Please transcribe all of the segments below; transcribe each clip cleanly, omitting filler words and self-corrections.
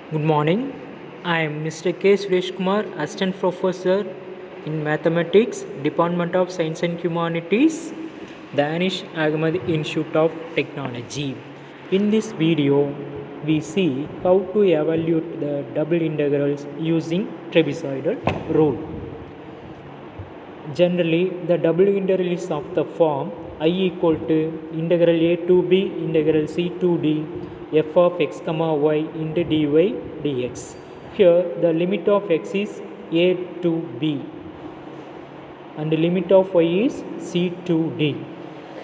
Good morning. I am Mr. K. Suresh Kumar, Assistant Professor in Mathematics, Department of Science and Humanities, Danish Ahmed Institute of Technology. In this video, we see how to evaluate the double integrals using trapezoidal rule. Generally, the double integral is of the form I equal to integral a to b integral c to d f of x comma y into dy dx. Here the limit of x is a to b and the limit of y is c to d.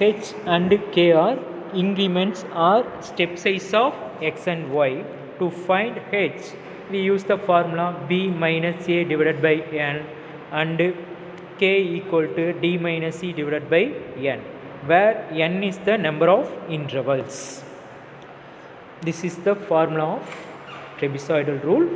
H and k are increments or step size of x and y. To find h, we use the formula b minus a divided by n and k equal to d minus c divided by n, where n is the number of intervals. This is the formula of trapezoidal rule.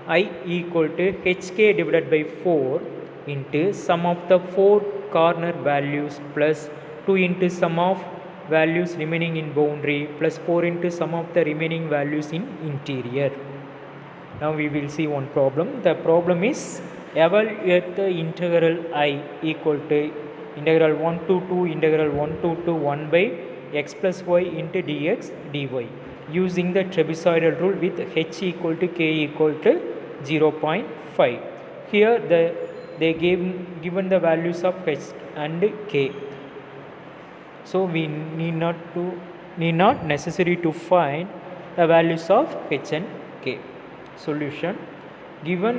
I equal to hk divided by 4 into sum of the 4 corner values plus 2 into sum of values remaining in boundary plus 4 into sum of the remaining values in interior. Now we will see one problem. The problem is evaluate the integral I equal to integral 1 to 2 integral 1 to 1 by x plus y into dx dy using the trapezoidal rule with h equal to k equal to 0.5. Here they given the values of h and k. So we need not necessary to find the values of h and k. Solution: given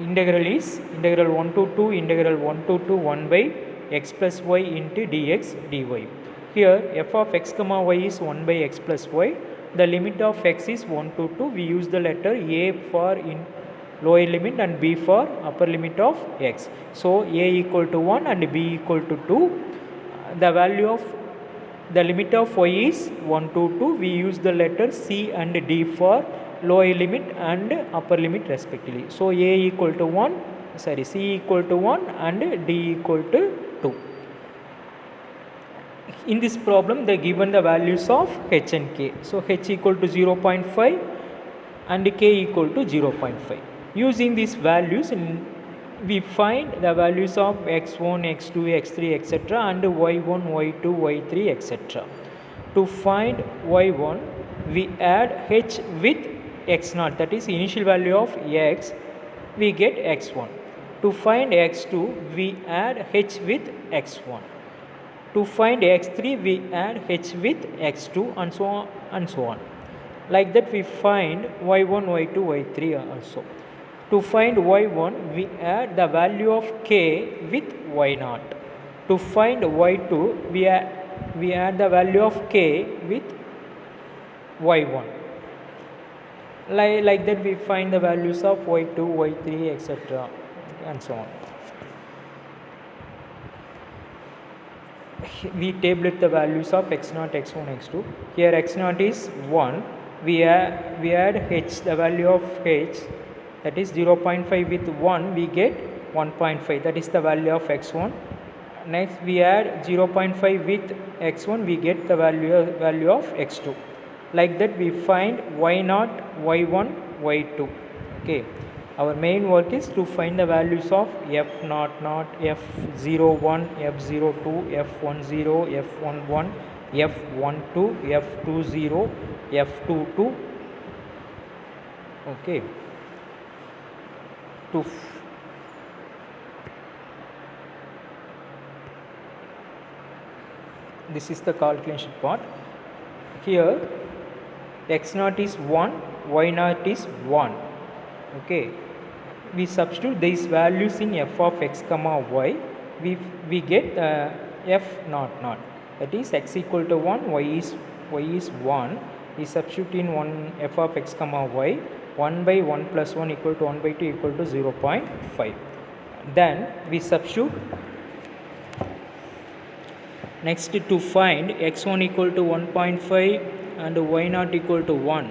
integral is integral 1 to 2 integral 1 to 1 by x plus y into dx dy. Here f of x comma y is 1 by x plus y. The limit of x is 1 to 2. We use the letter a for in lower limit and b for upper limit of x. So a equal to 1 and b equal to 2. The value of the limit of y is 1 to 2. We use the letter c and d for lower limit and upper limit respectively. So a equal to 1, c equal to 1 and d equal to 2. In this problem they given the values of h and k. So h equal to 0.5 and k equal to 0.5. Using these values we find the values of x1, x2, x3 etc. and y1, y2, y3 etc. To find y1 we add h with x0, that is initial value of x, we get x1. To find x2 we add h with x1. To find x3 we add h with x2 and so on and so on. Like that we find y1, y2, y3 also. To find y1 we add the value of k with y0. To find y2 we add the value of k with y1. Like that we find the values of y2, y3 etc. and so on. We tabulate the values of x0, x1, x2. Here x0 is 1. We add h, the value of h, that is 0.5 with 1 we get 1.5, that is the value of x1. Next we add 0.5 with x1, we get the value of x2. Like that we find y0, y1, y2. Okay, our main work is to find the values of f0, f01, f02, f10, f11, f12, f20, f22. Okay, this is the calculation part. Here x0 is 1, y0 is 1. Okay, we substitute these values in f of x comma y. We get f0, that is x equal to 1, y is 1. We substitute in 1 f of x comma y. 1 by 1 plus 1 equal to 1 by 2 equal to 0.5. Then we substitute. Next, to find x1 equal to 1.5 and y0 equal to 1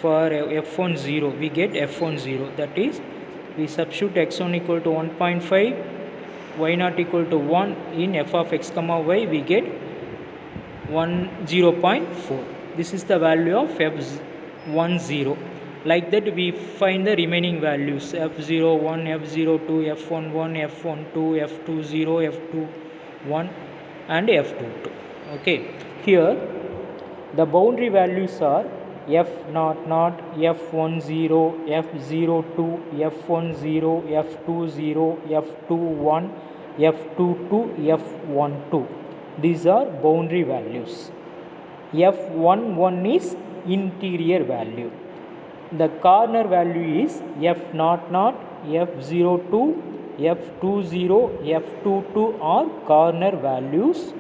for f10 we get f10, that is we substitute x1 equal to 1.5, y0 equal to 1 in f of x comma y, we get 0.4. This is the value of f10. Like that we find the remaining values f01, f02, f11, f12, f20, f21 and f22. Okay, here the boundary values are f00, f10, f02, f10, f20, f21, f22, f12. These are boundary values. f11 is interior value. The corner value is f00, f02, f20, f22 are corner values.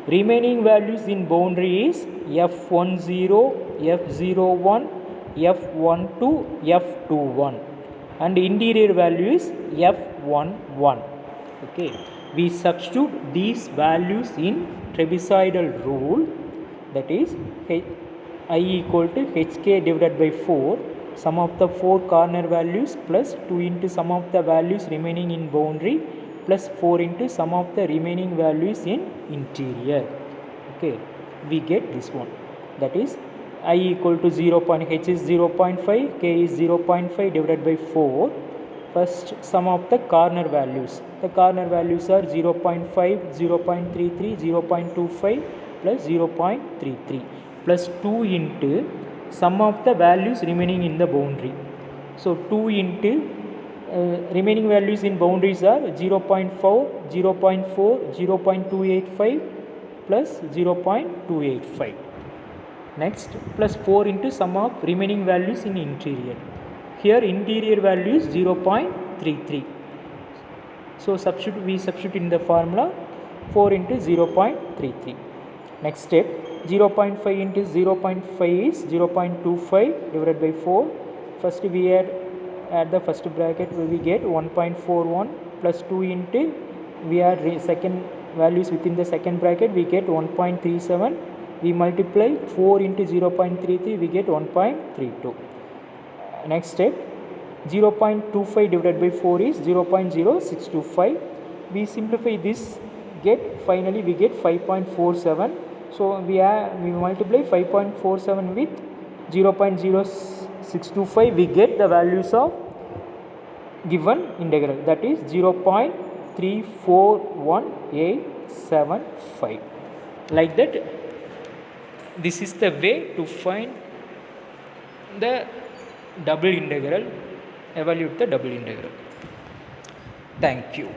Remaining values in boundary is f10, f01, f12, f21 and interior value is f11. Okay, we substitute these values in trapezoidal rule, that is I equal to hk divided by 4 sum of the 4 corner values plus 2 into sum of the values remaining in boundary plus 4 into sum of the remaining values in interior. Okay, we get this one, that is I equal to 0. H is 0.5, k is 0.5 divided by 4. First sum of the corner values. The corner values are 0.5, 0.33, 0.25 plus 0.33 plus 2 into sum of the values remaining in the boundary. So 2 into remaining values in boundaries are 0.4, 0.4, 0.285 plus 0.285. Next, plus 4 into sum of remaining values in interior. Here interior value is 0.33. So we substitute in the formula 4 into 0.33. Next step, 0.5 into 0.5 is 0.25 divided by 4. First we add the first bracket, we get 1.41 plus 2 into we add second values within the second bracket, we get 1.37. We multiply 4 into 0.33, we get 1.32. Next step, 0.25 divided by 4 is 0.0625. We simplify this, finally we get 5.47. So we multiply 5.47 with 0.0625, we get the values of given integral, that is 0.341875. Like that, this is the way to find the double integral, evaluate the double integral. Thank you.